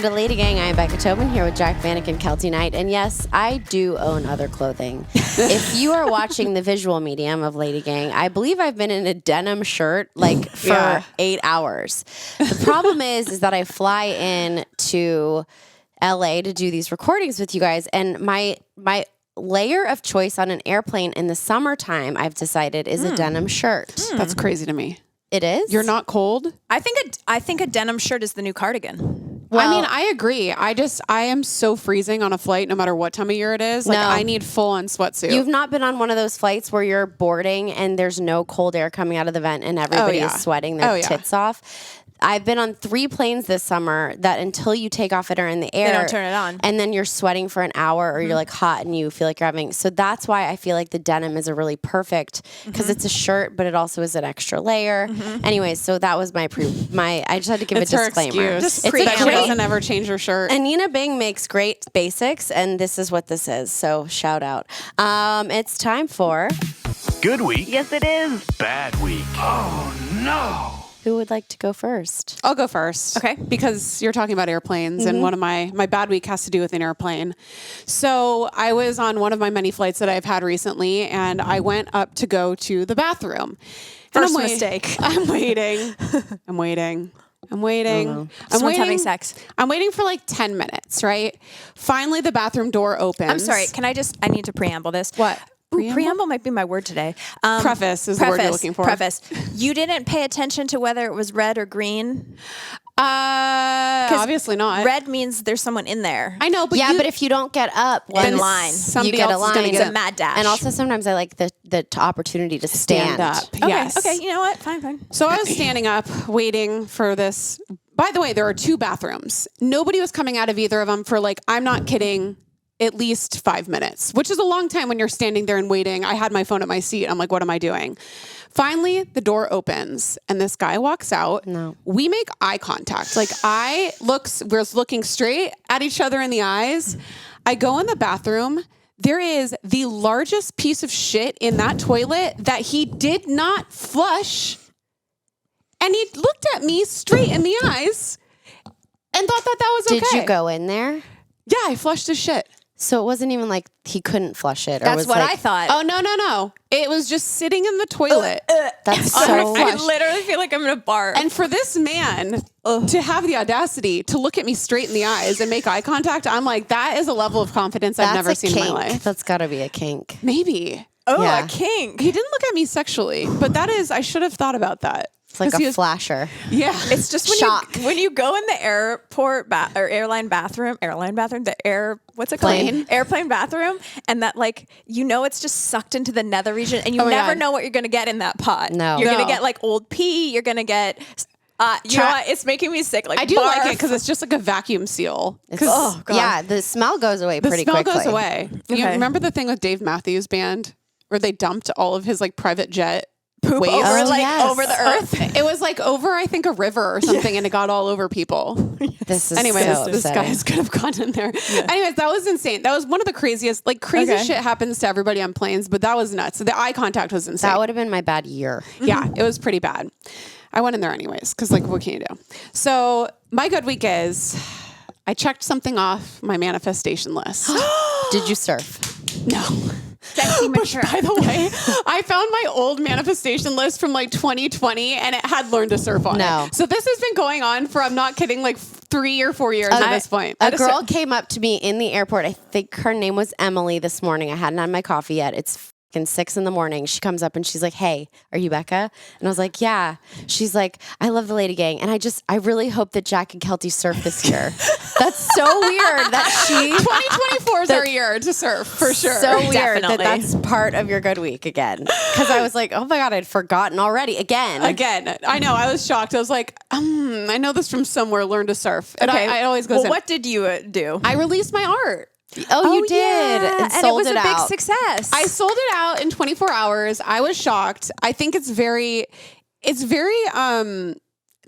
to Lady Gang. I am Beccatobin here with Jacvanek and Keltie Knight. And yes, I do own other clothing. If you are watching the visual medium of Lady Gang, I believe I've been in a denim shirt like for 8 hours. The problem is that I fly in to LA to do these recordings with you guys, and my layer of choice on an airplane in the summertime, I've decided, is a denim shirt. That's crazy to me. It is? You're not cold? I think a denim shirt is the new cardigan. Well, I mean, I agree. I am so freezing on a flight no matter what time of year it is. Like, I need full-on sweatsuit. You've not been on one of those flights where you're boarding and there's no cold air coming out of the vent and everybody is sweating their tits off? I've been on 3 planes this summer that until you take off it are in the air. They don't turn it on. And then you're sweating for an hour or you're like hot and you feel like you're having. So that's why I feel like the denim is a really perfect, because it's a shirt, but it also is an extra layer. Anyways, so that was my I just had to give a disclaimer. It's she doesn't ever change her shirt. And Nina Bing makes great basics, and this is what this is. So shout out. It's time for Good Week. Yes, it is. Bad Week. Oh, no. Who would like to go first? I'll go first. Okay. Because you're talking about airplanes, and one of my bad week has to do with an airplane. So I was on one of my many flights that I've had recently, and I went up to go to the bathroom. First mistake. I'm waiting. I'm waiting. Someone's having sex. I'm waiting for like 10 minutes, right? Finally, the bathroom door opens. I'm sorry. I need to preamble this. What? Preamble might be my word today. Preface is the word you're looking for. Preface. You didn't pay attention to whether it was red or green? Obviously not. Red means there's someone in there. I know, but but if you don't get up in line, you get a line. It's a mad dash. And also sometimes I like the opportunity to stand up. Okay. Yes. Okay. You know what? Fine. So I was standing up waiting for this. By the way, there are 2 bathrooms. Nobody was coming out of either of them for I'm not kidding, at least 5 minutes, which is a long time when you're standing there and waiting. I had my phone at my seat. I'm like, what am I doing? Finally, the door opens and this guy walks out. No. We make eye contact. We're looking straight at each other in the eyes. I go in the bathroom. There is the largest piece of shit in that toilet that he did not flush. And he looked at me straight in the eyes and thought that was okay. Did you go in there? Yeah, I flushed his shit. So it wasn't even like he couldn't flush it. That's what I thought. Oh, no. It was just sitting in the toilet. That's so I literally feel like I'm in a bar. And for this man to have the audacity to look at me straight in the eyes and make eye contact, I'm like, that is a level of confidence I've never seen in my life. That's got to be a kink. Maybe. A kink. He didn't look at me sexually, but I should have thought about that. It's like a flasher. Yeah. It's just when you go in the airport or airplane bathroom, what's it called? Airplane bathroom. And that it's just sucked into the nether region and you never know what you're going to get in that pot. No. You're going to get old pee. You're going to get, you know what? It's making me sick. I do like it because it's just like a vacuum seal. God. Yeah. The smell goes away pretty quickly. The smell goes away. Okay. You remember the thing with Dave Matthews Band where they dumped all of his private jet poop waste over the earth? It was over, I think, a river or something, and it got all over people. This is this guy could have gone in there. Yeah. Anyways, that was insane. That was one of the craziest, shit happens to everybody on planes, but that was nuts. So the eye contact was insane. That would have been my bad year. Yeah, it was pretty bad. I went in there anyways, because what can you do? So my good week is I checked something off my manifestation list. Did you surf? No. Which, by the way, I found my old manifestation list from 2020 and it had learned to surf on it. So this has been going on for, I'm not kidding, 3 or 4 years at this point. A girl came up to me in the airport. I think her name was Emily this morning. I hadn't had my coffee yet. It's 6 a.m. She comes up and she's like, "Hey, are you Becca?" And I was like, "Yeah." She's like, "I love the Lady Gang, and I really hope that Jac and Keltie surf this year." That's so weird that 2024 is our year to surf for sure. So weird that's part of your good week again. Because I was like, "Oh my God, I'd forgotten already." Again, I know. I was shocked. I was like, I know this from somewhere. Learn to surf. And okay. I always go. Well, what did you do? I released my art. Oh, you did. Yeah. And it was a big success. I sold it out in 24 hours. I was shocked. I think it's very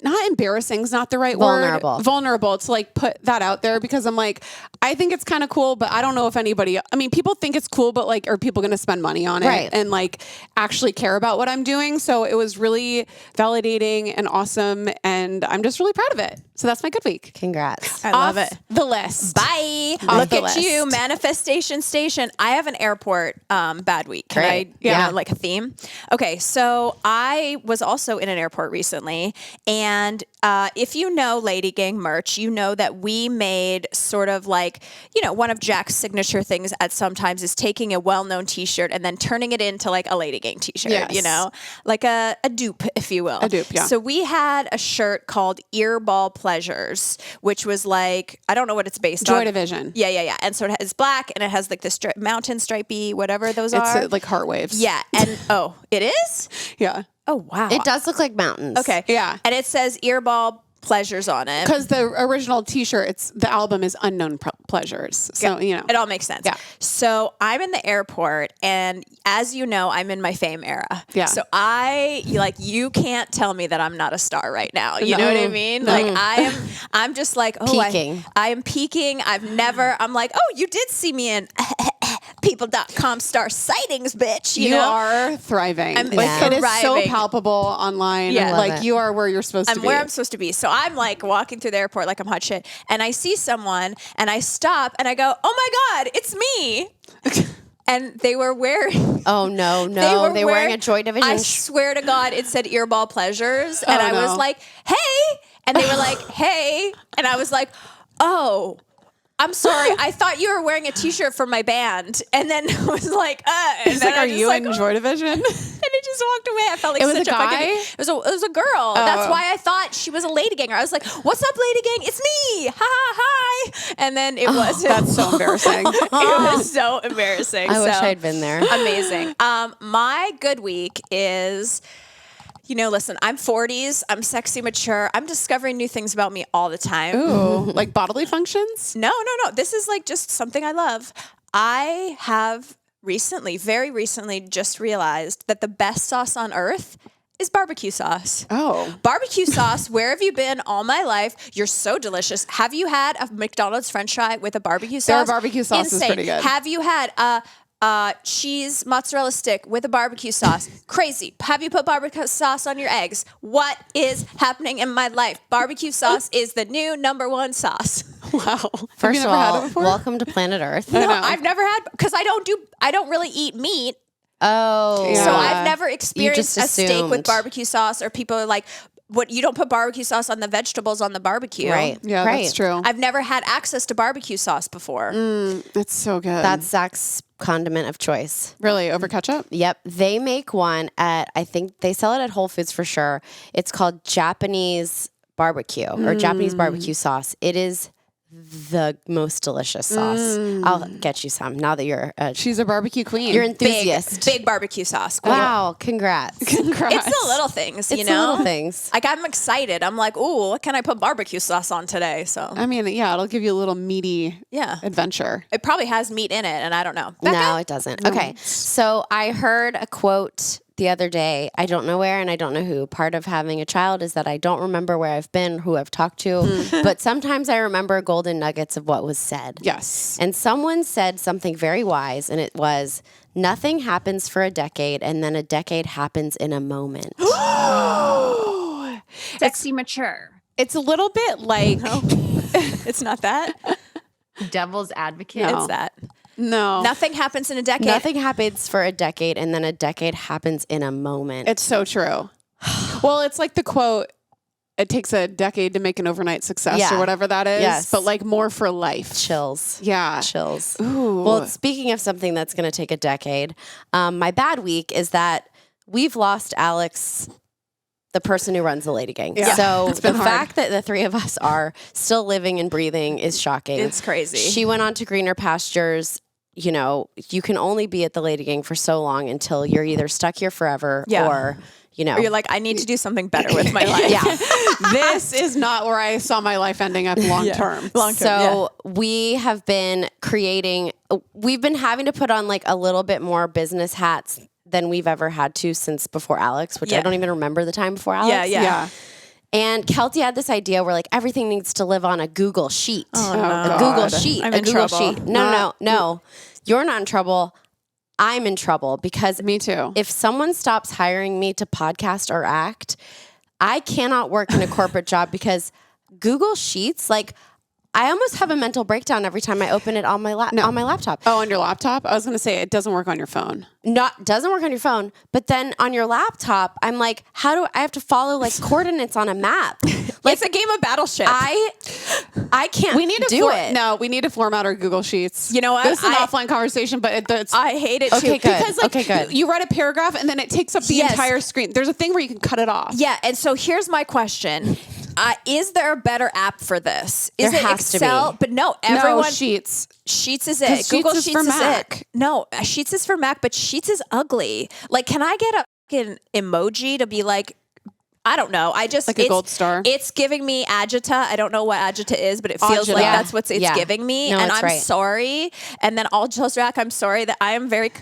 not embarrassing is not the right Vulnerable. word. Vulnerable to like put that out there because I'm like, I think it's kind of cool, but I don't know if anybody, I mean, people think it's cool, but like, are people going to spend money on it Right. and like actually care about what I'm doing? So it was really validating and awesome. And I'm just really proud of it. So that's my good week. Congrats. I love Off it. the list. Bye. Off Look the at list. you, manifestation station. I have an airport bad week. Can Great. I, Yeah. like a theme? Okay, so I was also in an airport recently, and if you know LadyGang merch, you know that we made sort of like, one of Jac's signature things at sometimes is taking a well-known T-shirt and then turning it into like a LadyGang T-shirt. Yes. Like a dupe, if you will. A dupe, yeah. So we had a shirt called Earball Pleasures, which was like, I don't know what it's based on. Joy Division. Yeah. And so it has black and it has like this mountain stripey, whatever those It's are. like heart waves. Yeah. And it is? Yeah. Oh, wow. It does look like mountains. Okay. Yeah. And it says Earball Pleasures on it. Because the original T-shirt, the album is Unknown Pleasures. So, It all makes sense. Yeah. So I'm in the airport, and as you know, I'm in my fame era. Yeah. So you can't tell me that I'm not a star right now. You know what I mean? Like I'm just like, Peaking. I am peaking. I'm like, oh, you did see me in people.com star sightings, bitch. You know? are thriving. I'm like it is so thriving. palpable online. Yeah. And, Love like it. you are where you're supposed to I'm be. where I'm supposed to be. So I'm like walking through the airport like I'm hot shit. And I see someone and I stop and I go, oh my God, it's me. And they were wearing. Oh, no. They were wearing a Joy Division. I swear to God, it said Earball Pleasures. And I was no. like, hey. And they were like, hey. And I was like, oh. I'm sorry. I thought you were wearing a T-shirt from my band, and then I was like, and It's then like, I are just you like, in Joy Division? and it just walked away. I felt like It was such a guy? fucking. It was a girl. That's why I thought she was a LadyGanger. I was like, "What's up, LadyGang? It's me! Ha ha hi!" And then it wasn't. That's so embarrassing. It was so embarrassing. I wish So, I'd been there. Amazing. My good week is. Listen, I'm 40s. I'm sexy, mature. I'm discovering new things about me all the time. Ooh, like bodily functions? No. This is like just something I love. I have very recently, just realized that the best sauce on earth is barbecue sauce. Oh. Barbecue sauce, where have you been all my life? You're so delicious. Have you had a McDonald's French fry with a barbecue sauce? Their barbecue sauce is pretty good. Have you had a cheese mozzarella stick with a barbecue sauce? Crazy. Have you put barbecue sauce on your eggs? What is happening in my life? Barbecue sauce is the new #1 sauce. Wow. First of all, had it before? welcome to planet Earth. No, I've never had, because I don't really eat meat. Oh. Yeah. So I've never experienced a just steak with assumed. barbecue sauce, or people are like, what, you don't put barbecue sauce on the vegetables on the barbecue. Right. Yeah, right. that's true. I've never had access to barbecue sauce before. It's so good. That's Zach's condiment of choice. really over ketchup? Yep. They make one at, I think they sell it at Whole Foods for sure. It's called Japanese barbecue or Japanese barbecue sauce. It is the most delicious sauce. I'll get you some now that you're She's a barbecue queen. you're enthusiast. Big barbecue sauce. Wow, congrats. Congrats. It's the little things, It's the little things. Like, I'm excited. I'm like, ooh, what can I put barbecue sauce on today? So I mean, yeah, it'll give you a little meaty yeah, adventure. it probably has meat in it, and I don't know. No, it doesn't. Okay. So I heard a quote the other day. I don't know where and I don't know who. Part of having a child is that I don't remember where I've been, who I've talked to, but sometimes I remember golden nuggets of what was said. Yes. And someone said something very wise, and it was, nothing happens for a decade, and then a decade happens in a moment. Sexy mature. It's a little bit like It's not that. Devil's advocate. No. It's that. no. Nothing happens in a decade. Nothing happens for a decade, and then a decade happens in a moment. It's so true. Well, it's like the quote, it takes a decade to make an overnight success Yeah. or whatever that is. Yes. But like more for life. chills. Yeah. Chills. Ooh. Well, speaking of something that's going to take a decade, my bad week is that we've lost Alex, the person who runs the LadyGang. Yeah. So It's the been hard. fact that the three of us are still living and breathing is shocking. It's crazy. She went on to greener pastures. You know, you can only be at the LadyGang for so long until you're either stuck here forever Yeah. or, you know. Or you're like, I need to do something better with my life. yeah. This is not where I saw my life ending up long term. So we have been we've been having to put on like a little bit more business hats than we've ever had to since before Alex, which I Yeah. don't even remember the time before Alex. Yeah. Yeah. And Keltie had this idea where like everything needs to live on a Google sheet. Oh, a Google sheet. I'm a in Google trouble. sheet. No. You're not in trouble. I'm in trouble because Me too. if someone stops hiring me to podcast or act, I cannot work in a corporate job because Google Sheets, like I almost have a mental breakdown every time I open it on my on my laptop. Oh, on your laptop? I was going to say it doesn't work on your phone. Doesn't work on your phone, but then on your laptop, I'm like, how do I have to follow like coordinates on a map? Like It's a game of Battleship. I can't. We need to do it. No, we need to format our Google Sheets. You know what? This is an offline conversation, but it's I hate it Okay, too. good. because like Okay, good. you write a paragraph and then it takes up the Yes. entire screen. There's a thing where you can cut it off. Yeah, and so here's my question. Is there a better app for this? Is There it has to Excel? be. But no, No, everyone Sheets. Sheets is 'Cause it. Google Sheets is Sheets for is Mac. it. No, Sheets is for Mac, but Sheets is ugly. Like, can I get a fucking emoji to be like, I don't know. I just Like a gold star? It's giving me agita. I don't know what agita is, but it feels Agita. like Yeah. that's what it's Yeah. giving me. No, and it's I'm right. sorry. And then all jokes back, I'm sorry that I am very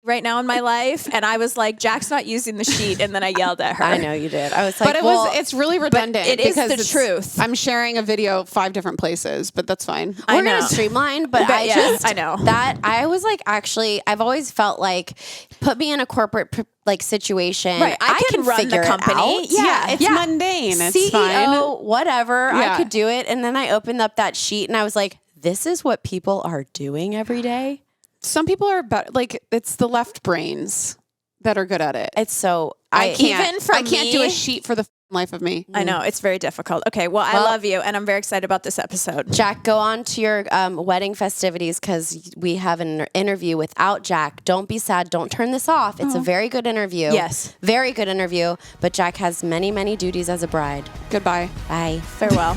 right now in my life. And I was like, Jack's not using the sheet. And then I yelled at her. I know you did. I was like, But it's really redundant. it is because the it's- truth. I'm sharing a video 5 different places, but that's fine. I we're know. gonna streamline, but I know that I was like, actually, I've always felt like, put me in a corporate like situation. Right, I can run the figure it company. out. Yeah, it's mundane. It's CEO, fine. whatever. I Yeah. could do it. And then I opened up that sheet and I was like, this is what people are doing every day. Some people are better. Like it's the left brains that are good at it. It's so I can't. even for I can't do me- a sheet for the life of me. I know. It's very difficult. Okay, well, I love you. And I'm very excited about this episode. Jack, go on to your wedding festivities because we have an interview without Jack. Don't be sad. Don't turn this off. It's a very good interview. Yes. Very good interview. But Jack has many, many duties as a bride. Goodbye. Bye. Farewell.